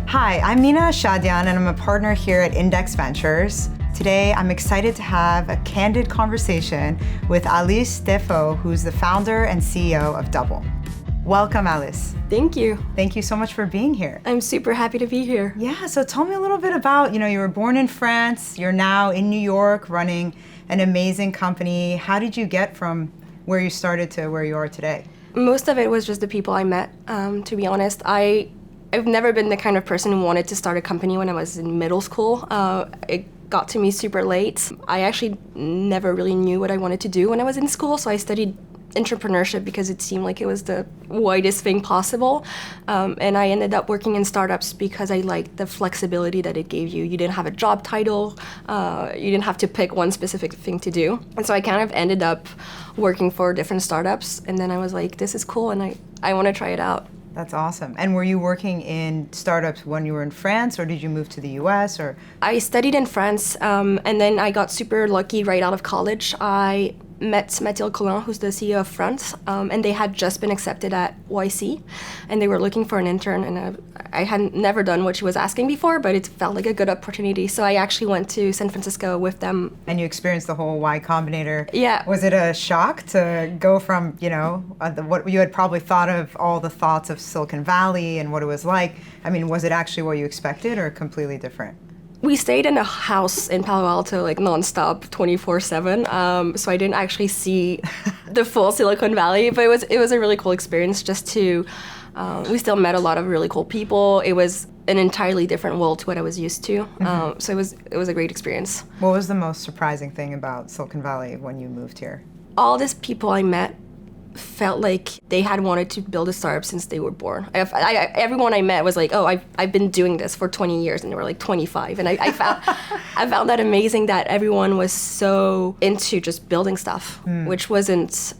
Hi, I'm Mina Achadjian, and I'm a partner here at Index Ventures. Today, I'm excited to have a candid conversation with Alice Defo, who's the founder and CEO of Double. Welcome, Alice. Thank you. Thank you so much for being here. I'm super happy to be here. Yeah, so tell me a little bit about, you were born in France, you're now in New York running an amazing company. How did you get from where you started to where you are today? Most of it was just the people I met, to be honest. I've never been the kind of person who wanted to start a company when I was in middle school. It got to me super late. I actually never really knew what I wanted to do when I was in school, so I studied entrepreneurship because it seemed like it was the widest thing possible. And I ended up working in startups because I liked the flexibility that it gave you. You didn't have a job title. You didn't have to pick one specific thing to do. And so I kind of ended up working for different startups. And then I was like, this is cool, and I want to try it out. That's awesome. And were you working in startups when you were in France, or did you move to the US? Or I studied in France, and then I got super lucky right out of college. I met Mathilde Collin, who's the CEO of France, and they had just been accepted at YC, and they were looking for an intern, and I had never done what she was asking before, but it felt like a good opportunity, so I actually went to San Francisco with them. And you experienced the whole Y Combinator. Yeah. Was it a shock to go from, what you had probably thought of, all the thoughts of Silicon Valley and what it was like? I mean, was it actually what you expected or completely different? We stayed in a house in Palo Alto, like nonstop, 24/7. So I didn't actually see the full Silicon Valley, but it was a really cool experience. Just to, we still met a lot of really cool people. It was an entirely different world to what I was used to. Mm-hmm. So it was a great experience. What was the most surprising thing about Silicon Valley when you moved here? All these people I met felt like they had wanted to build a startup since they were born. Everyone I met was like, oh, I've been doing this for 20 years, and they were like 25. And I found that amazing that everyone was so into just building stuff, which wasn't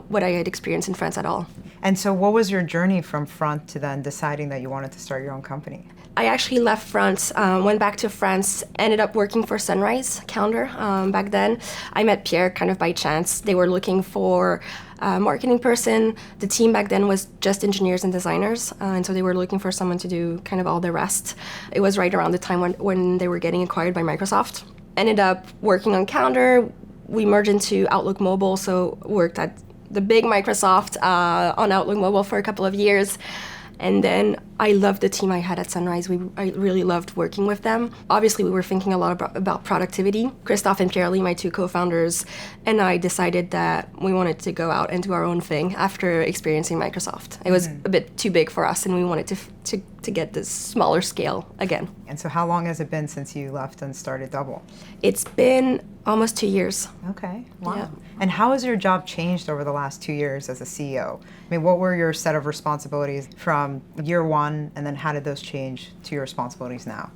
what I had experienced in France at all. And so what was your journey from France to then deciding that you wanted to start your own company? I actually left France, went back to France, ended up working for Sunrise Calendar back then. I met Pierre kind of by chance. They were looking for a marketing person. The team back then was just engineers and designers, and so they were looking for someone to do kind of all the rest. It was right around the time when they were getting acquired by Microsoft. Ended up working on Calendar. We merged into Outlook Mobile, so worked at the big Microsoft on Outlook Mobile for a couple of years. And then I loved the team I had at Sunrise. I really loved working with them. Obviously, we were thinking a lot about productivity. Christophe and Pierre-Lee, my two co-founders, and I decided that we wanted to go out and do our own thing after experiencing Microsoft. It was a bit too big for us, and we wanted to get this smaller scale again. And so how long has it been since you left and started Double? It's been almost 2 years. Okay, wow. Yeah. And how has your job changed over the last 2 years as a CEO? I mean, what were your set of responsibilities from year one, and then how did those change to your responsibilities now?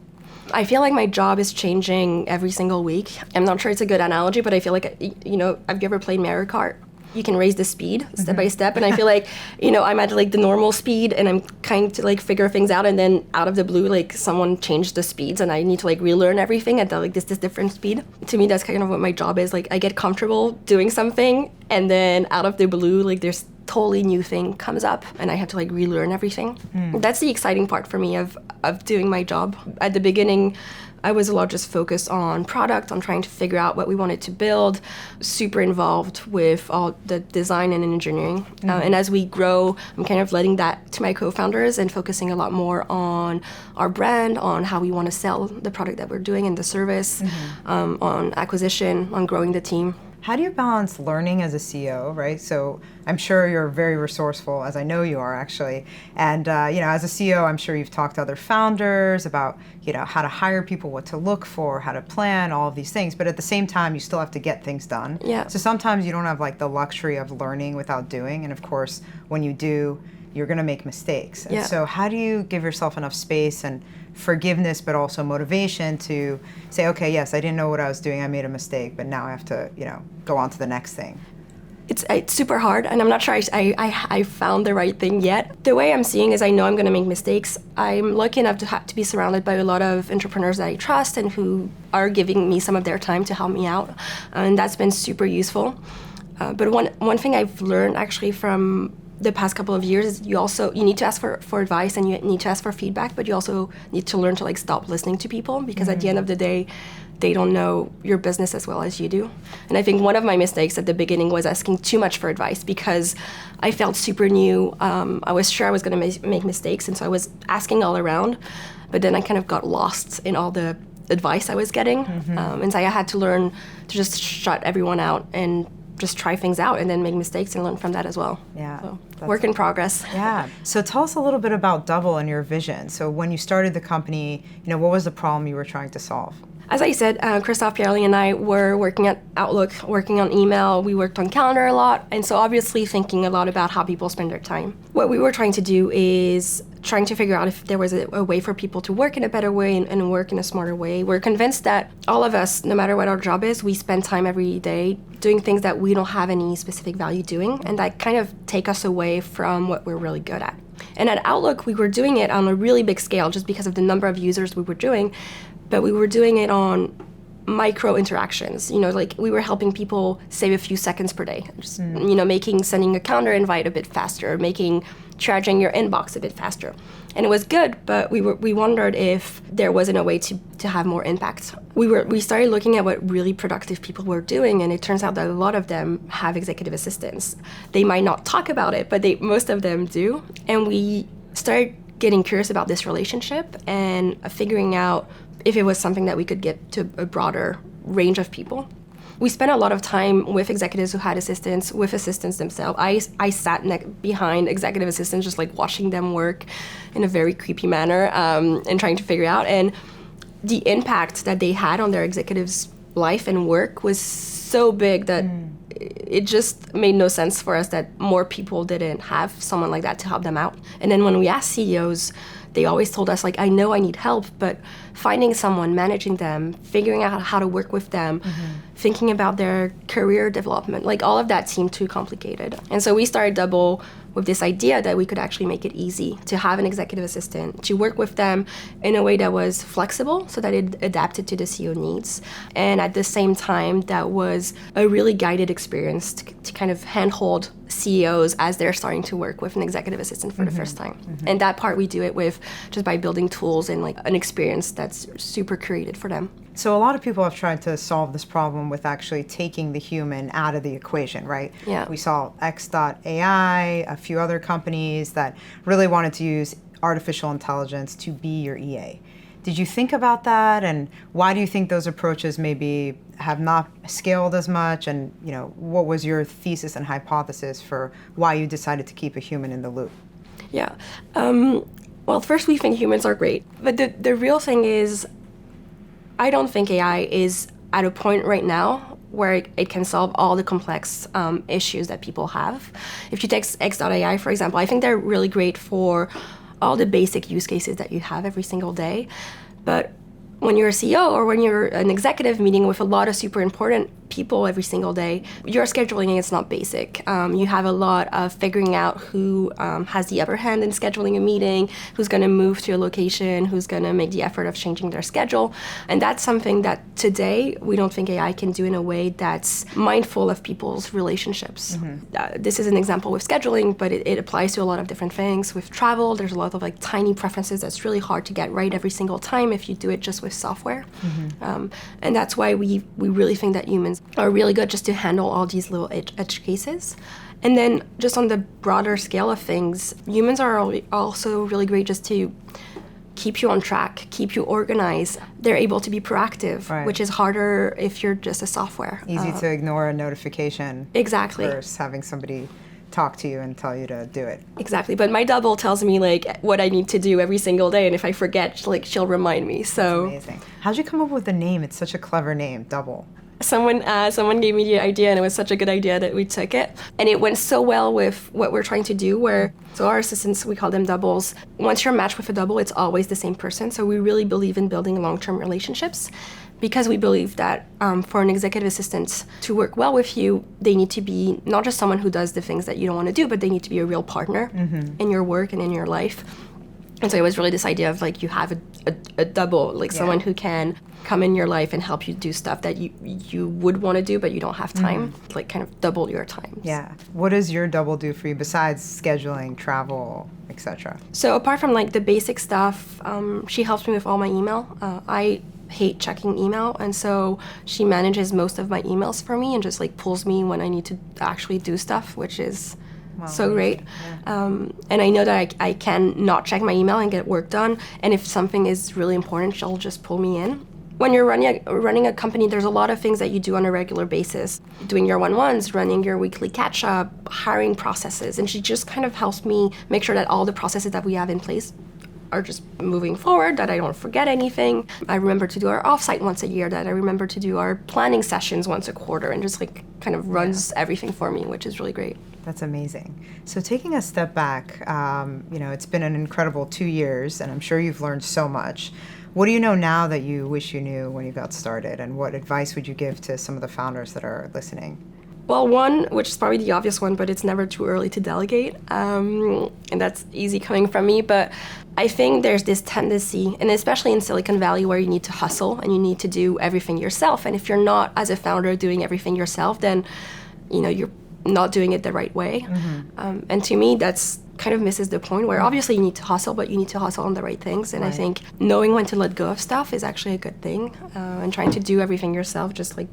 I feel like my job is changing every single week. I'm not sure it's a good analogy, but I feel like, have you ever played Mario Kart? You can raise the speed step by step, and I feel like, I'm at like the normal speed, and I'm kind to like figure things out, and then out of the blue, like someone changed the speeds, and I need to like relearn everything at this different speed. To me, that's kind of what my job is. Like, I get comfortable doing something, and then out of the blue, like there's totally new thing comes up, and I have to like relearn everything. That's the exciting part for me of doing my job. At the beginning, I was a lot just focused on product, on trying to figure out what we wanted to build, super involved with all the design and engineering. And as we grow, I'm kind of letting that to my co-founders and focusing a lot more on our brand, on how we want to sell the product that we're doing and the service, on acquisition, on growing the team. How do you balance learning as a CEO, right? So I'm sure you're very resourceful, as I know you are actually. And as a CEO, I'm sure you've talked to other founders about how to hire people, what to look for, how to plan, all of these things. But at the same time, you still have to get things done. Yeah. So sometimes you don't have like the luxury of learning without doing. And of course, when you do, you're going to make mistakes. And so how do you give yourself enough space and forgiveness, but also motivation to say, okay, yes, I didn't know what I was doing. I made a mistake, but now I have to, go on to the next thing. It's super hard, and I'm not sure I found the right thing yet. The way I'm seeing is I know I'm going to make mistakes. I'm lucky enough to be surrounded by a lot of entrepreneurs that I trust and who are giving me some of their time to help me out, and that's been super useful. But one thing I've learned actually from the past couple of years is you need to ask for advice and you need to ask for feedback, but you also need to learn to like stop listening to people, because at the end of the day, they don't know your business as well as you do. And I think one of my mistakes at the beginning was asking too much for advice, because I felt super new. I was sure I was going to make mistakes, and so I was asking all around, but then I kind of got lost in all the advice I was getting. And so I had to learn to just shut everyone out and just try things out and then make mistakes and learn from that as well. Yeah. So, work in progress. Yeah. So tell us a little bit about Double and your vision. So when you started the company, what was the problem you were trying to solve? As I said, Christophe, Pierre-Lee, and I were working at Outlook, working on email. We worked on calendar a lot, and so obviously thinking a lot about how people spend their time. What we were trying to do is trying to figure out if there was a way for people to work in a better way and work in a smarter way. We're convinced that all of us, no matter what our job is, we spend time every day doing things that we don't have any specific value doing, and that kind of take us away from what we're really good at. And at Outlook, we were doing it on a really big scale just because of the number of users we were doing, but we were doing it on micro interactions. Like we were helping people save a few seconds per day. Just, making sending a calendar invite a bit faster, making charging your inbox a bit faster. And it was good, but we wondered if there wasn't a way to have more impact. We started looking at what really productive people were doing, and it turns out that a lot of them have executive assistants. They might not talk about it, but most of them do. And we started getting curious about this relationship and figuring out if it was something that we could get to a broader range of people. We spent a lot of time with executives who had assistants, with assistants themselves. I sat behind executive assistants, just like watching them work in a very creepy manner, and trying to figure out. And the impact that they had on their executives' life and work was so big that it just made no sense for us that more people didn't have someone like that to help them out. And then when we asked CEOs, they always told us, like, I know I need help, but finding someone, managing them, figuring out how to work with them, thinking about their career development, like all of that seemed too complicated. And so we started Double with this idea that we could actually make it easy to have an executive assistant, to work with them in a way that was flexible so that it adapted to the CEO needs. And at the same time, that was a really guided experience to kind of handhold CEOs as they're starting to work with an executive assistant for the first time. And that part we do it with just by building tools and like an experience that's super curated for them. So a lot of people have tried to solve this problem with actually taking the human out of the equation, right? Yeah. We saw X.AI, a few other companies that really wanted to use artificial intelligence to be your EA. Did you think about that, and why do you think those approaches maybe have not scaled as much? And what was your thesis and hypothesis for why you decided to keep a human in the loop? Yeah. Well, first, we think humans are great, but the real thing is, I don't think AI is at a point right now where it can solve all the complex issues that people have. If you take X.AI, for example, I think they're really great for all the basic use cases that you have every single day. But when you're a CEO or when you're an executive meeting with a lot of super important people every single day, your scheduling is not basic. You have a lot of figuring out who has the upper hand in scheduling a meeting, who's going to move to a location, who's going to make the effort of changing their schedule. And that's something that today we don't think AI can do in a way that's mindful of people's relationships. This is an example with scheduling, but it applies to a lot of different things. With travel, there's a lot of like tiny preferences that's really hard to get right every single time if you do it just with software. And that's why we really think that humans are really good just to handle all these little edge cases. And then just on the broader scale of things, humans are also really great just to keep you on track, keep you organized. They're able to be proactive, which is harder if you're just a software. Easy to ignore a notification. Exactly. Versus having somebody talk to you and tell you to do it. Exactly. But my Double tells me like what I need to do every single day, and if I forget, like she'll remind me. So that's amazing. How'd you come up with the name? It's such a clever name, Double. Someone gave me the idea, and it was such a good idea that we took it. And it went so well with what we're trying to do, so our assistants, we call them doubles. Once you're matched with a double, it's always the same person. So we really believe in building long-term relationships, because we believe that for an executive assistant to work well with you, they need to be not just someone who does the things that you don't want to do, but they need to be a real partner in your work and in your life. And so it was really this idea of like you have a double, like someone who can come in your life and help you do stuff that you would want to do, but you don't have time, like kind of double your time. Yeah. What does your double do for you besides scheduling, travel, etc.? So apart from like the basic stuff, she helps me with all my email. I hate checking email, and so she manages most of my emails for me and just like pulls me when I need to actually do stuff, which is so great. Yeah. And I know that I can not check my email and get work done, and if something is really important, she'll just pull me in. When you're running a company, there's a lot of things that you do on a regular basis. Doing your one-ones, running your weekly catch-up, hiring processes, and she just kind of helps me make sure that all the processes that we have in place are just moving forward, that I don't forget anything. I remember to do our offsite once a year, that I remember to do our planning sessions once a quarter, and just like kind of runs everything for me, which is really great. That's amazing. So taking a step back, it's been an incredible 2 years, and I'm sure you've learned so much. What do you know now that you wish you knew when you got started, and what advice would you give to some of the founders that are listening? Well, one, which is probably the obvious one, but it's never too early to delegate, and that's easy coming from me, but I think there's this tendency, and especially in Silicon Valley, where you need to hustle and you need to do everything yourself, and if you're not, as a founder, doing everything yourself, then you're not doing it the right way. And to me, that's kind of misses the point, where obviously you need to hustle, but you need to hustle on the right things. And I think knowing when to let go of stuff is actually a good thing. And trying to do everything yourself just like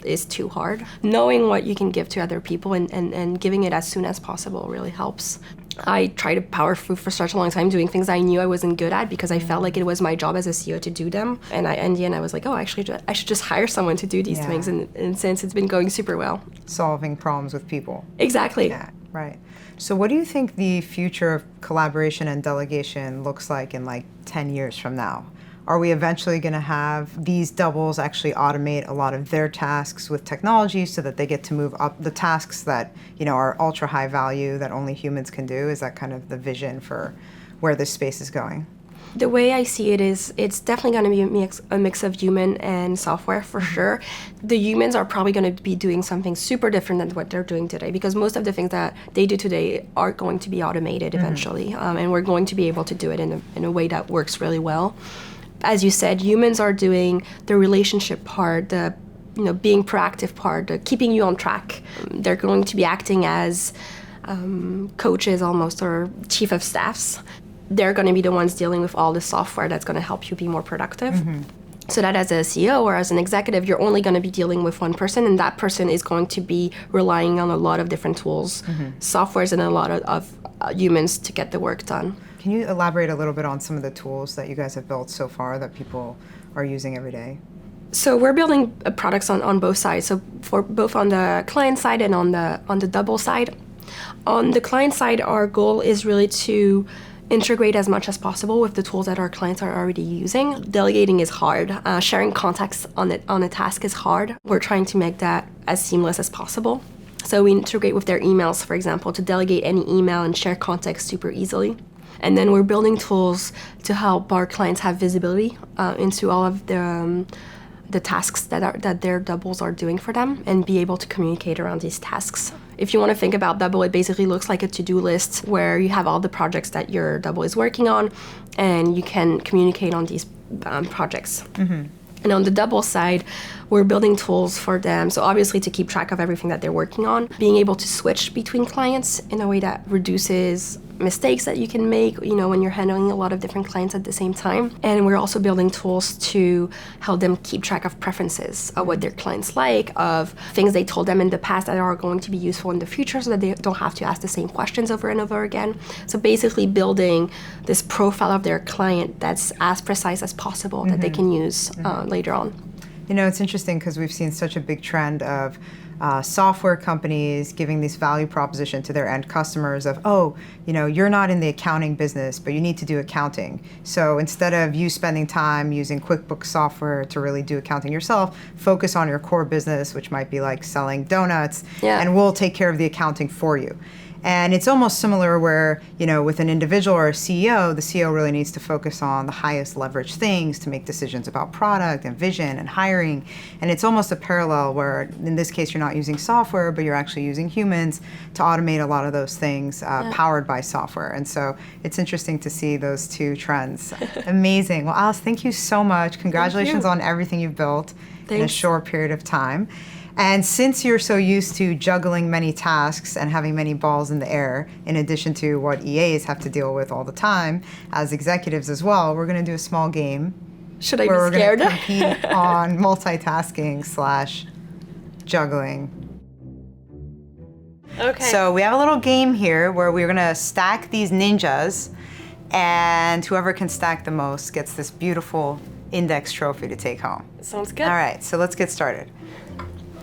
is too hard. Knowing what you can give to other people and giving it as soon as possible really helps. I tried to power through for such a long time doing things I knew I wasn't good at because I felt like it was my job as a CEO to do them. And in the end, I was like, actually, I should just hire someone to do these things. And since it's been going super well. Solving problems with people. Exactly. Yeah, right. So what do you think the future of collaboration and delegation looks like in like 10 years from now? Are we eventually going to have these doubles actually automate a lot of their tasks with technology so that they get to move up the tasks that, are ultra high value that only humans can do? Is that kind of the vision for where this space is going? The way I see it is it's definitely going to be a mix of human and software for sure. The humans are probably going to be doing something super different than what they're doing today, because most of the things that they do today are going to be automated eventually. And we're going to be able to do it in a way that works really well. As you said, humans are doing the relationship part, the being proactive part, the keeping you on track. They're going to be acting as coaches almost, or chief of staffs. They're going to be the ones dealing with all the software that's going to help you be more productive. So that as a CEO or as an executive, you're only going to be dealing with one person, and that person is going to be relying on a lot of different tools, softwares, and a lot of humans to get the work done. Can you elaborate a little bit on some of the tools that you guys have built so far that people are using every day? So we're building products on both sides. So for both on the client side and on the double side. On the client side, our goal is really to integrate as much as possible with the tools that our clients are already using. Delegating is hard. Sharing context on a task is hard. We're trying to make that as seamless as possible. So we integrate with their emails, for example, to delegate any email and share context super easily. And then we're building tools to help our clients have visibility into all of the tasks that their doubles are doing for them, and be able to communicate around these tasks. If you want to think about double, it basically looks like a to-do list where you have all the projects that your double is working on, and you can communicate on these projects. And on the double side, we're building tools for them. So obviously to keep track of everything that they're working on, being able to switch between clients in a way that reduces mistakes that you can make, when you're handling a lot of different clients at the same time. And we're also building tools to help them keep track of preferences of what their clients like, of things they told them in the past that are going to be useful in the future, so that they don't have to ask the same questions over and over again. So basically building this profile of their client that's as precise as possible that they can use later on. It's interesting because we've seen such a big trend of software companies giving this value proposition to their end customers of, you're not in the accounting business, but you need to do accounting. So instead of you spending time using QuickBooks software to really do accounting yourself, focus on your core business, which might be like selling donuts, and we'll take care of the accounting for you. And it's almost similar where, with an individual or a CEO, the CEO really needs to focus on the highest leverage things to make decisions about product and vision and hiring. And it's almost a parallel where, in this case, you're not using software, but you're actually using humans to automate a lot of those things powered by software. And so it's interesting to see those two trends. Amazing. Well, Alice, thank you so much. Congratulations on everything you've built in a short period of time. And since you're so used to juggling many tasks and having many balls in the air, in addition to what EAs have to deal with all the time as executives as well, we're going to do a small game. Should I be where scared? We're going to compete on multitasking/juggling. Okay. So we have a little game here where we're going to stack these ninjas, and whoever can stack the most gets this beautiful index trophy to take home. Sounds good. All right, so let's get started.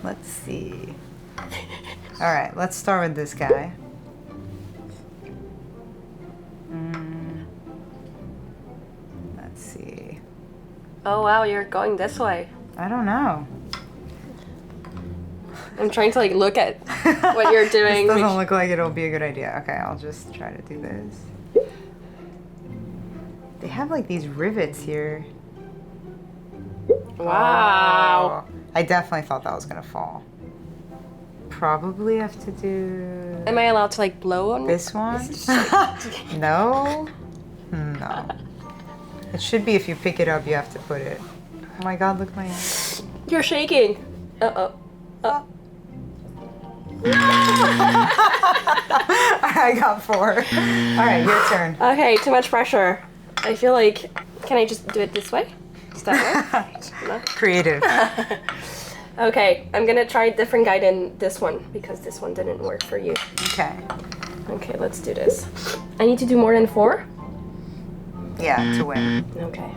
Let's see. All right, let's start with this guy. Let's see. Oh, wow, you're going this way. I don't know. I'm trying to look at what you're doing. This doesn't look like it'll be a good idea. Okay, I'll just try to do this. They have these rivets here. Wow. Oh, I definitely thought that was gonna fall. Probably have to do. Am I allowed to blow on this one? No. No. It should be if you pick it up, you have to put it. Oh my God! Look at my hand. You're shaking. Uh-oh. I got 4. All right, your turn. Okay, too much pressure. I feel like, can I just do it this way? Does that work? No? Creative. Okay, I'm gonna try a different guy than this one because this one didn't work for you. Okay. Okay, let's do this. I need to do more than 4? Yeah, to win. Okay.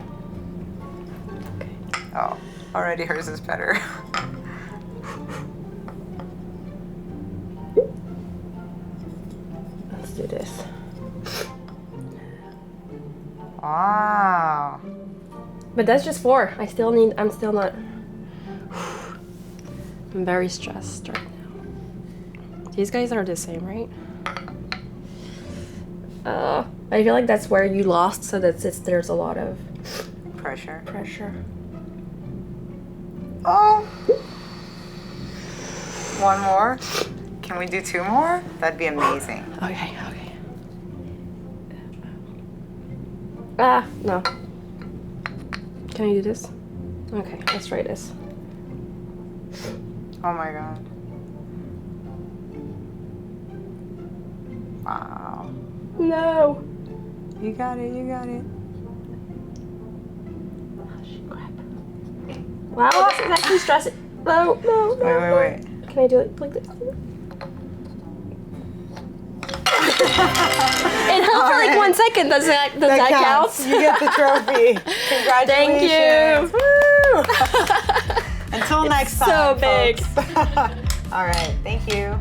Oh, already hers is better. Let's do this. Wow. But that's just 4. I'm still not. I'm very stressed right now. These guys are the same, right? I feel like that's where you lost, so there's a lot of Pressure. Oh. 1 more. Can we do 2 more? That'd be amazing. Okay. Ah, no. Can I do this? Okay, let's try this. Oh my God. Wow. No. You got it. Oh, shit, crap. Wow, this is actually stressing. No. Wait. Can I do it like this? It held for 1 second. Does that count? You get the trophy. Congratulations. Thank you. Woo! Until next time. So big. All right. Thank you.